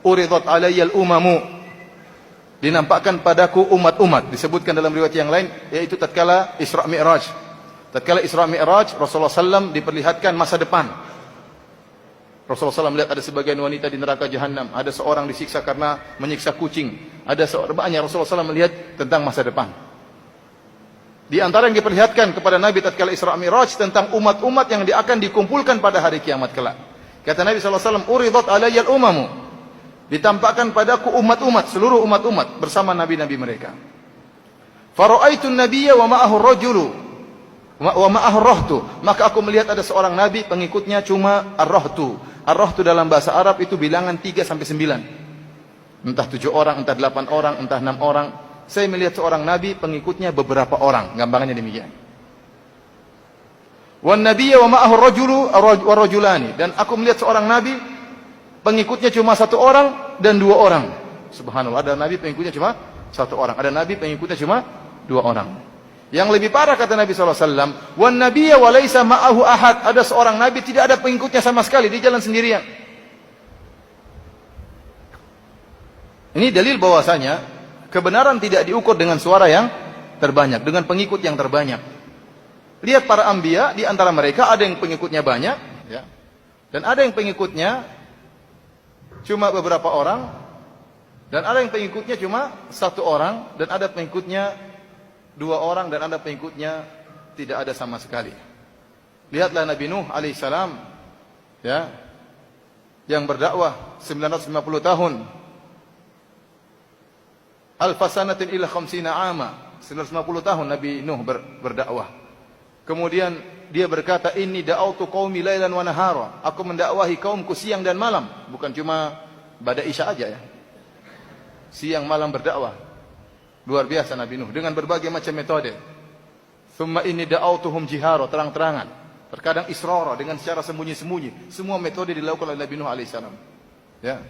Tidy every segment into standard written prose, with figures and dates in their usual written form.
Uridat alayyal umamu, dinampakkan padaku umat-umat. Disebutkan dalam riwayat yang lain, yaitu tatkala Isra Mi'raj. Tatkala Isra Mi'raj, Rasulullah SAW diperlihatkan masa depan. Rasulullah SAW melihat ada sebagian wanita di neraka jahanam, ada seorang disiksa karena menyiksa kucing, ada seorang banyak. Rasulullah SAW melihat tentang masa depan. Di antara yang diperlihatkan kepada Nabi tatkala Isra Mi'raj tentang umat-umat yang akan dikumpulkan pada hari kiamat kelak. Kata Nabi SAW, uridat alayyal umamu, ditampakkan padaku umat-umat, seluruh umat-umat bersama nabi-nabi mereka. Fara'aitun nabiyya wa ma'ahu rajulu wa ma'ahu rahtu, maka aku melihat ada seorang nabi, pengikutnya cuma ar-rahtu. Ar-rahtu dalam bahasa Arab itu bilangan 3 sampai 9. Entah 7 orang, entah 8 orang, entah 6 orang. Saya melihat seorang nabi, pengikutnya beberapa orang, gambarannya demikian. Wan nabiyya wa ma'ahu rajulu wa rajulani, dan aku melihat seorang nabi, pengikutnya cuma 1 orang dan 2 orang. Subhanallah, ada nabi pengikutnya cuma 1 orang, ada nabi pengikutnya cuma 2 orang. Yang lebih parah kata Nabi SAW, wan nabiyya wa laisa ma'ahu ahad, ada seorang nabi tidak ada pengikutnya sama sekali, dia jalan sendirian. Ini dalil bahwasanya kebenaran tidak diukur dengan suara yang terbanyak, dengan pengikut yang terbanyak. Lihat para anbiya, di antara mereka ada yang pengikutnya banyak, ya, dan ada yang pengikutnya cuma beberapa orang, dan ada yang pengikutnya cuma 1 orang, dan ada pengikutnya 2 orang, dan ada pengikutnya tidak ada sama sekali. Lihatlah Nabi Nuh alaihissalam, ya, yang berdakwah 950 tahun. Alfasanatin ila khamsina ama, 950 tahun Nabi Nuh berdakwah. Kemudian dia berkata, inni da'autu qaumi lailan wa nahara, aku mendakwahi kaumku siang dan malam, bukan cuma pada isya aja, ya, siang malam berdakwah. Luar biasa Nabi Nuh dengan berbagai macam metode. Thumma inni da'autuhum jihara, terang-terangan, terkadang israra, dengan secara sembunyi-sembunyi. Semua metode dilakukan oleh Nabi Nuh alaihissalam, ya.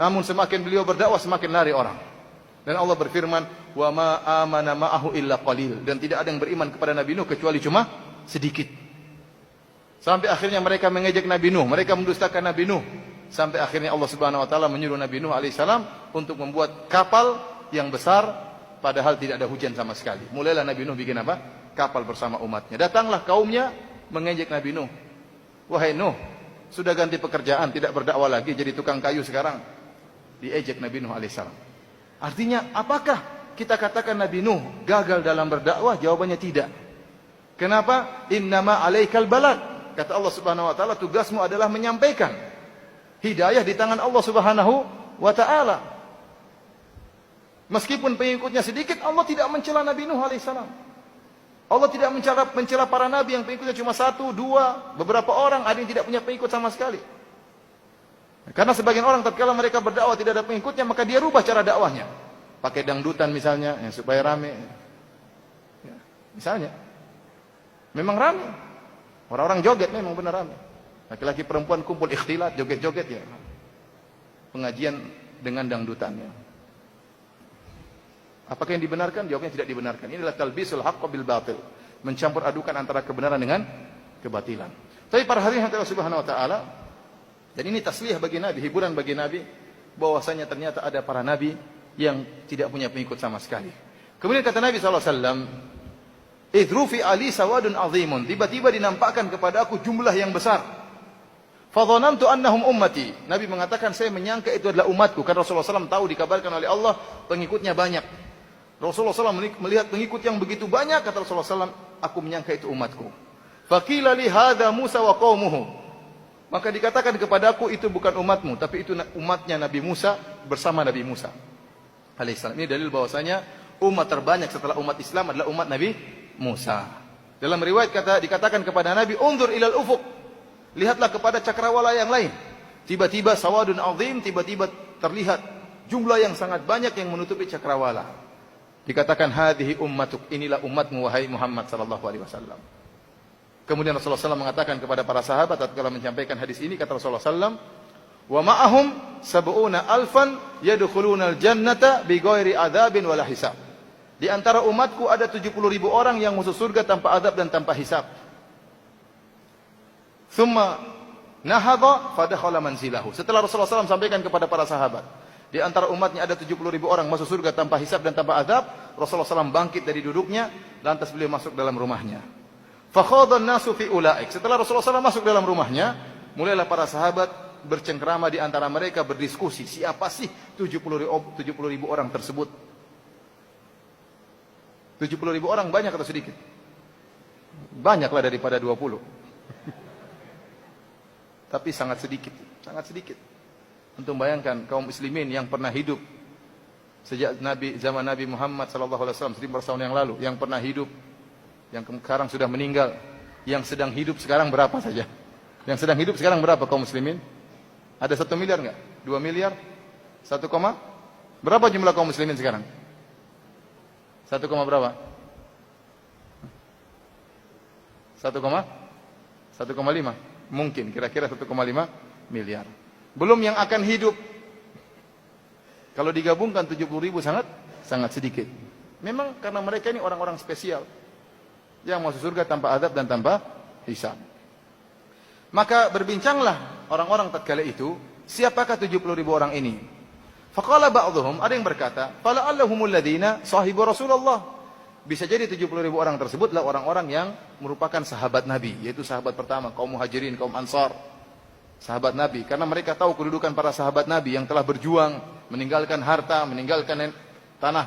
Namun semakin beliau berdakwah semakin lari orang. Dan Allah berfirman, wa ma amana ma'ahu illa qalil, dan tidak ada yang beriman kepada Nabi Nuh kecuali cuma sedikit. Sampai akhirnya mereka mengejek Nabi Nuh, mereka mendustakan Nabi Nuh. Sampai akhirnya Allah Subhanahu wa taala menyuruh Nabi Nuh alaihissalam untuk membuat kapal yang besar, padahal tidak ada hujan sama sekali. Mulailah Nabi Nuh bikin apa? Kapal bersama umatnya. Datanglah kaumnya mengejek Nabi Nuh. Wahai Nuh, sudah ganti pekerjaan, tidak berdakwah lagi, jadi tukang kayu sekarang. Diejek Nabi Nuh alaihissalam. Artinya, apakah kita katakan Nabi Nuh gagal dalam berdakwah? Jawabannya tidak. Kenapa? Innama alaikal balagh. Kata Allah Subhanahu wa taala, tugasmu adalah menyampaikan. Hidayah di tangan Allah Subhanahu wa taala. Meskipun pengikutnya sedikit, Allah tidak mencela Nabi Nuh alaihissalam. Allah tidak mencela para nabi yang pengikutnya cuma 1, 2, beberapa orang, ada yang tidak punya pengikut sama sekali. Karena sebagian orang tatkala mereka berdakwah tidak ada pengikutnya, maka dia rubah cara dakwahnya. Pakai dangdutan misalnya, yang supaya rame. Ya, misalnya. Memang rame. Orang-orang joget memang benar rame. Laki-laki perempuan kumpul ikhtilat, joget-joget, ya. Pengajian dengan dangdutannya. Apakah yang dibenarkan? Jawabnya tidak dibenarkan. Inilah talbisul haqq bil batil. Mencampur adukan antara kebenaran dengan kebatilan. Tapi para hadirin Allah Subhanahu wa taala, dan ini tasliyah bagi Nabi, hiburan bagi Nabi, bahwasanya ternyata ada para Nabi yang tidak punya pengikut sama sekali. Kemudian kata Nabi SAW, idrufi ali sawadun azimun, tiba-tiba dinampakkan kepada aku jumlah yang besar. Fadhanantu annahum ummati, Nabi mengatakan saya menyangka itu adalah umatku, karena Rasulullah SAW tahu dikabarkan oleh Allah pengikutnya banyak. Rasulullah SAW melihat pengikut yang begitu banyak, kata Rasulullah SAW, aku menyangka itu umatku. Faqila li hadza Musa wa qaumuhu, maka dikatakan kepadaku itu bukan umatmu, tapi itu umatnya Nabi Musa bersama Nabi Musa alaihissalam. Ini dalil bahwasanya umat terbanyak setelah umat Islam adalah umat Nabi Musa. Dalam riwayat dikatakan kepada Nabi, undur ilal ufuq, lihatlah kepada cakrawala yang lain. Tiba-tiba sawadun azim, tiba-tiba terlihat jumlah yang sangat banyak yang menutupi cakrawala. Dikatakan hadhihi ummatuk, inilah umatmu wahai Muhammad sallallahu alaihi wasallam. Kemudian Rasulullah SAW mengatakan kepada para sahabat tatkala menyampaikan hadis ini, kata Rasulullah SAW, wa ma'ahum sab'una alfan yadkhulunal jannata bighairi adzabin wala hisab. Di antara umatku ada 70.000 orang yang masuk surga tanpa azab dan tanpa hisab. Thumma Nahadha fadakhala manzilahu. Setelah Rasulullah SAW sampaikan kepada para sahabat, di antara umatnya ada 70.000 orang masuk surga tanpa hisab dan tanpa azab, Rasulullah SAW bangkit dari duduknya, lantas beliau masuk dalam rumahnya. Fakhadha an-nasu fi ulaik. Setelah Rasulullah SAW masuk dalam rumahnya, mulailah para sahabat bercengkrama di antara mereka, berdiskusi, siapa sih 70.000 orang tersebut? 70.000 orang banyak atau sedikit? Banyaklah daripada 20. Tapi sangat sedikit, sangat sedikit. Untuk bayangkan kaum muslimin yang pernah hidup sejak zaman Nabi Muhammad SAW 1400 tahun yang lalu, yang pernah hidup, yang sekarang sudah meninggal, yang sedang hidup sekarang berapa saja? Yang sedang hidup sekarang berapa kaum muslimin? Ada 1 miliar enggak? 2 miliar? 1, berapa jumlah kaum muslimin sekarang? 1, berapa? 1,5? Mungkin kira-kira 1,5 miliar. Belum yang akan hidup. Kalau digabungkan 70.000 sangat sedikit. Memang karena mereka ini orang-orang spesial yang masuk surga tanpa azab dan tanpa hisab. Maka berbincanglah orang-orang tatkala itu, siapakah 70.000 orang ini? Faqala ba'dhum, ada yang berkata, fala'allahumul ladzina sahibu Rasulullah. Bisa jadi 70.000 orang tersebutlah orang-orang yang merupakan sahabat Nabi, yaitu sahabat pertama, kaum Muhajirin, kaum Ansar. Sahabat Nabi, karena mereka tahu kedudukan para sahabat Nabi yang telah berjuang, meninggalkan harta, meninggalkan tanah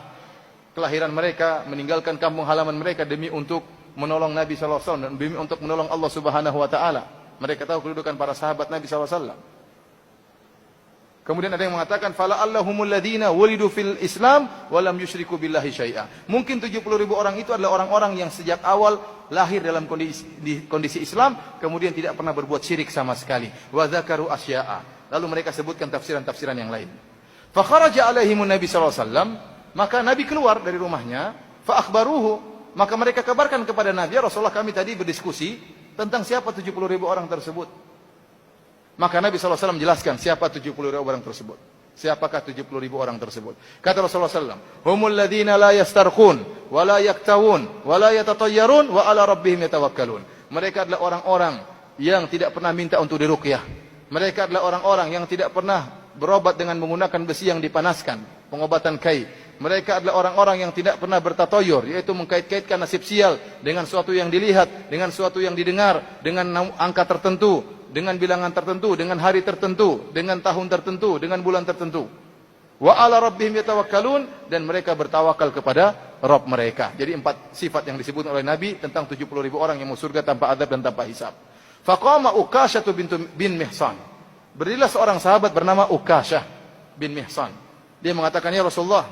kelahiran mereka, meninggalkan kampung halaman mereka demi untuk menolong Nabi SAW dan demi untuk menolong Allah Subhanahu wa taala. Mereka tahu kedudukan para sahabat Nabi SAW. Kemudian ada yang mengatakan fala allahumul ladzina wulidu fil Islam wa lam yusyriku billahi syai'a. Mungkin 70.000 orang itu adalah orang-orang yang sejak awal lahir dalam kondisi Islam, kemudian tidak pernah berbuat syirik sama sekali. Wa dzakaru asya'a. Lalu mereka sebutkan tafsiran-tafsiran yang lain. Fa kharaja alaihimun nabi sallallahu alaihi wasallam, maka Nabi keluar dari rumahnya, fa akhbaruhu, maka mereka kabarkan kepada Nabi, ya Rasulullah, kami tadi berdiskusi tentang siapa 70.000 orang tersebut. Maka Nabi SAW menjelaskan siapa 70.000 orang tersebut. Siapakah 70.000 orang tersebut? Kata Rasulullah SAW, humul ladzina la yastarqun, wa la yaktawun, wa la yatatayyarun, wa ala rabbihim yatawakkalun. Mereka adalah orang-orang yang tidak pernah minta untuk diruqyah. Mereka adalah orang-orang yang tidak pernah berobat dengan menggunakan besi yang dipanaskan, pengobatan kai. Mereka adalah orang-orang yang tidak pernah bertatoyor, yaitu mengkait-kaitkan nasib sial dengan suatu yang dilihat, dengan suatu yang didengar, dengan angka tertentu, dengan bilangan tertentu, dengan hari tertentu, dengan tahun tertentu, dengan bulan tertentu. Wa ala rabbihim yatawakkalun, dan mereka bertawakal kepada Rabb mereka. Jadi 4 sifat yang disebut oleh Nabi tentang 70.000 orang yang masuk surga tanpa azab dan tanpa hisab. Faqama Uqasyah bin Mihsan. Berdirilah seorang sahabat bernama Uqasyah bin Mihsan. Dia mengatakan, ya Rasulullah,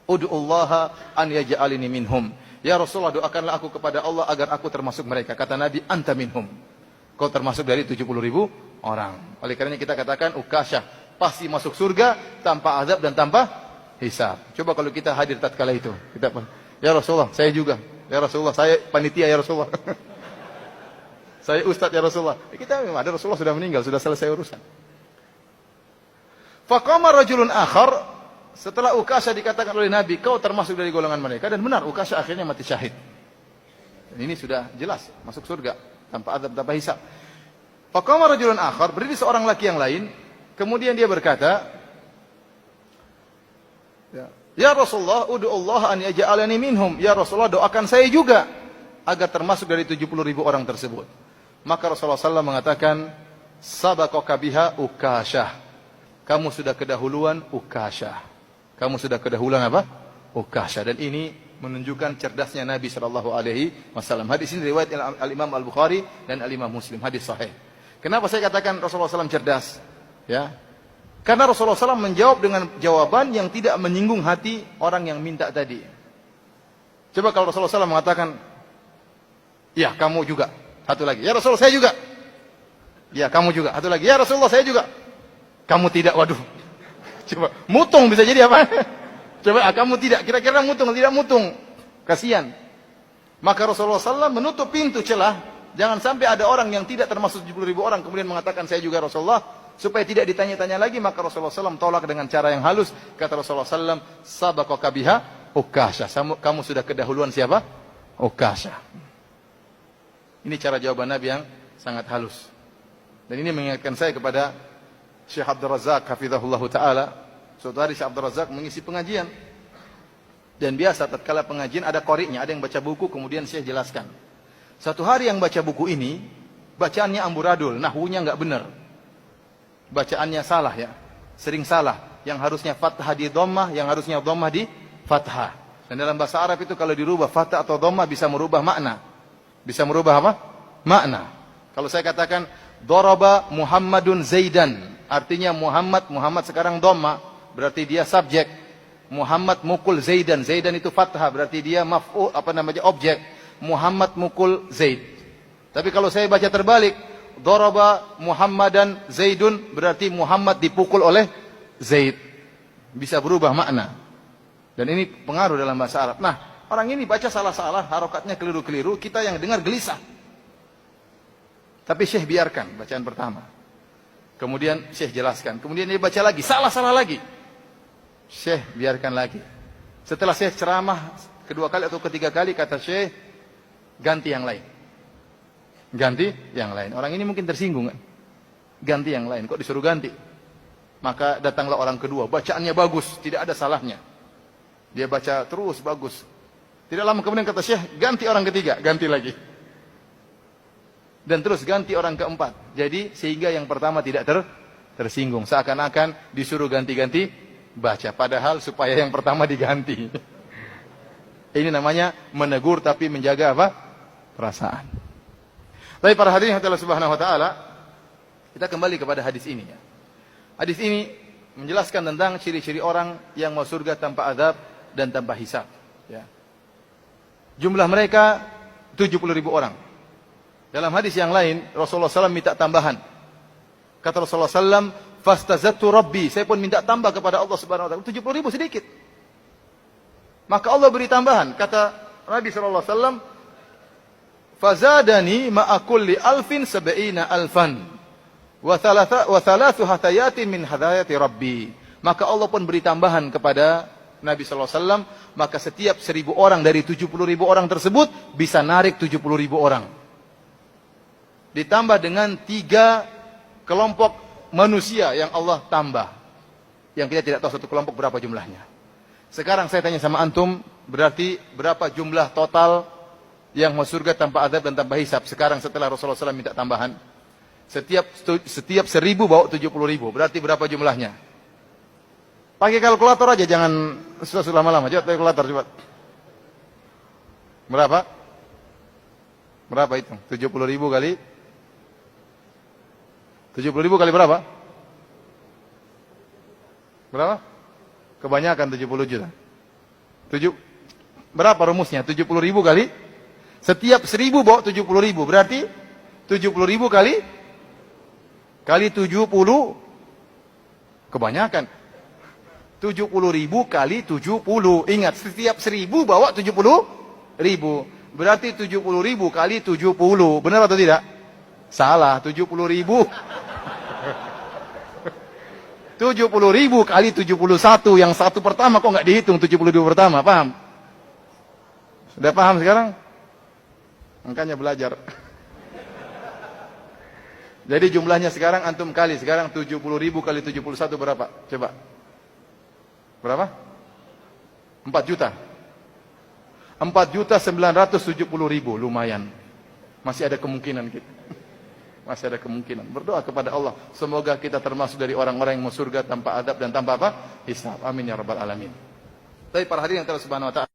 ud'ullaha an yaj'alini minhum. Ya Rasulullah, doakanlah aku kepada Allah agar aku termasuk mereka. Kata Nabi, anta minhum. Kau termasuk dari 70.000 orang. Oleh karenanya kita katakan Uqasyah pasti masuk surga tanpa azab dan tanpa hisab. Coba kalau kita hadir tatkala itu, kita, ya Rasulullah, saya juga. Ya Rasulullah, saya panitia ya Rasulullah. Saya ustaz ya Rasulullah. Kita memang ada, Rasulullah sudah meninggal, sudah selesai urusan. Faqama rajulun akhar, setelah Uqasyah dikatakan oleh Nabi, kau termasuk dari golongan mereka, dan benar Uqasyah akhirnya mati syahid. Dan ini sudah jelas masuk surga tanpa azab, tanpa hisab. Faqama rajulun akhar, berdiri seorang laki yang lain, kemudian dia berkata, ya Rasulullah, ud'ullaha an yaj'alani minhum. Ya Rasulullah, doakan saya juga agar termasuk dari 70.000 orang tersebut. Maka Rasulullah SAW mengatakan, sabaqaka biha Uqasyah. Kamu sudah kedahuluan Uqasyah. Kamu sudah kedahuluan apa? Uqasyah. Dan ini menunjukkan cerdasnya Nabi SAW. Hadis ini riwayat Al-Imam Al-Bukhari dan Al-Imam Muslim. Hadis sahih. Kenapa saya katakan Rasulullah SAW cerdas? Ya, karena Rasulullah SAW menjawab dengan jawaban yang tidak menyinggung hati orang yang minta tadi. Coba kalau Rasulullah SAW mengatakan, ya kamu juga. Satu lagi, ya Rasulullah saya juga. Ya kamu juga. Satu lagi, ya Rasulullah saya juga. Kamu tidak, waduh. Coba, mutung bisa jadi apa? Coba, kamu tidak. Kira-kira mutung, tidak mutung. Kasihan. Maka Rasulullah SAW menutup pintu celah. Jangan sampai ada orang yang tidak termasuk 70.000 orang kemudian mengatakan saya juga Rasulullah. Supaya tidak ditanya-tanya lagi, maka Rasulullah SAW tolak dengan cara yang halus. Kata Rasulullah SAW, sabaqaka biha Uqasyah. Kamu sudah kedahuluan siapa? Uqasyah. Ini cara jawaban Nabi yang sangat halus. Dan ini mengingatkan saya kepada Syekh Abdul Razak hafizahullah taala. Suatu hari Syekh Abdul Razak mengisi pengajian. Dan biasa tatkala pengajian ada qari'nya, ada yang baca buku kemudian Syekh jelaskan. Satu hari yang baca buku ini bacaannya amburadul, nahwunya enggak benar. Bacaannya salah ya. Sering salah. Yang harusnya fathah di dhammah, yang harusnya dhammah di fathah. Dan dalam bahasa Arab itu kalau dirubah fathah atau dhammah bisa merubah makna. Bisa merubah apa? Makna. Kalau saya katakan daraba Muhammadun Zaidan, artinya Muhammad sekarang dhammah, berarti dia subjek. Muhammad mukul Zaidan, Zaidan itu fathah, berarti dia maf'ul objek. Muhammad mukul Zaid. Tapi kalau saya baca terbalik, daraba Muhammadan Zaidun, berarti Muhammad dipukul oleh Zaid. Bisa berubah makna. Dan ini pengaruh dalam bahasa Arab. Nah, orang ini baca salah-salah, harokatnya keliru-keliru, kita yang dengar gelisah. Tapi Syekh biarkan bacaan pertama. Kemudian Syekh jelaskan. Kemudian dia baca lagi, salah-salah lagi. Syekh biarkan lagi. Setelah Syekh ceramah kedua kali atau ketiga kali, kata Syekh, ganti yang lain. Ganti yang lain. Orang ini mungkin tersinggung kan? Ganti yang lain. Kok disuruh ganti? Maka datanglah orang kedua. Bacaannya bagus, tidak ada salahnya. Dia baca terus bagus. Tidak lama kemudian kata Syekh, ganti orang ketiga, ganti lagi. Dan terus ganti orang keempat. Jadi sehingga yang pertama tidak tersinggung. Seakan-akan disuruh ganti-ganti baca. Padahal supaya yang pertama diganti. Ini namanya menegur tapi menjaga apa? Perasaan. Tapi para hadirin Allah Subhanahu wa taala, kita kembali kepada hadis ini ya. Hadis ini menjelaskan tentang ciri-ciri orang yang mau surga tanpa azab dan tanpa hisab ya. Jumlah mereka 70.000 orang. Dalam hadis yang lain Rasulullah SAW minta tambahan. Kata Rasulullah SAW, fastazattu rabbi, saya pun minta tambah kepada Allah Subhanahu wa taala. 70.000 sedikit. Maka Allah beri tambahan. Kata Nabi sallallahu alaihi wasallam, fazadani ma'a kulli alfin sab'ina alfan wa thalathu hatayatin min hadayati rabbi. Maka Allah pun beri tambahan kepada Nabi sallallahu alaihi wasallam, maka setiap 1.000 orang dari 70.000 orang tersebut bisa narik 70.000 orang. Ditambah dengan 3 kelompok manusia yang Allah tambah. Yang kita tidak tahu satu kelompok berapa jumlahnya. Sekarang saya tanya sama antum, berarti berapa jumlah total yang masuk surga tanpa azab dan tanpa hisab sekarang setelah Rasulullah SAW minta tambahan? Setiap 1.000 bawa 70.000. Berarti berapa jumlahnya? Pakai kalkulator aja, jangan susah lama-lama. Coba pakai kalkulator coba. Berapa? Berapa itu? 70.000 kali 70.000 kali berapa? Berapa? Kebanyakan 70 juta. Berapa rumusnya? 70.000 kali setiap 1.000 bawa 70.000. Berarti 70.000 kali 70. Kebanyakan. 70.000 kali 70. Ingat, setiap 1.000 bawa 70.000. Berarti 70.000 kali 70. Benar atau tidak? Salah, 70.000. 70.000 kali 71. Yang satu pertama kok nggak dihitung 70.000 pertama, paham? Sudah paham sekarang? Makanya belajar. Jadi jumlahnya sekarang antum kali. Sekarang 70.000 kali 71 berapa? Coba. Berapa? 4 juta. 4.970.000. Lumayan. Masih ada kemungkinan gitu. Masih ada kemungkinan. Berdoa kepada Allah. Semoga kita termasuk dari orang-orang yang masuk surga tanpa adab dan tanpa apa? Hisab. Amin ya rabbal alamin. Tapi para hadirin yang telah subhanahu wa ta'ala.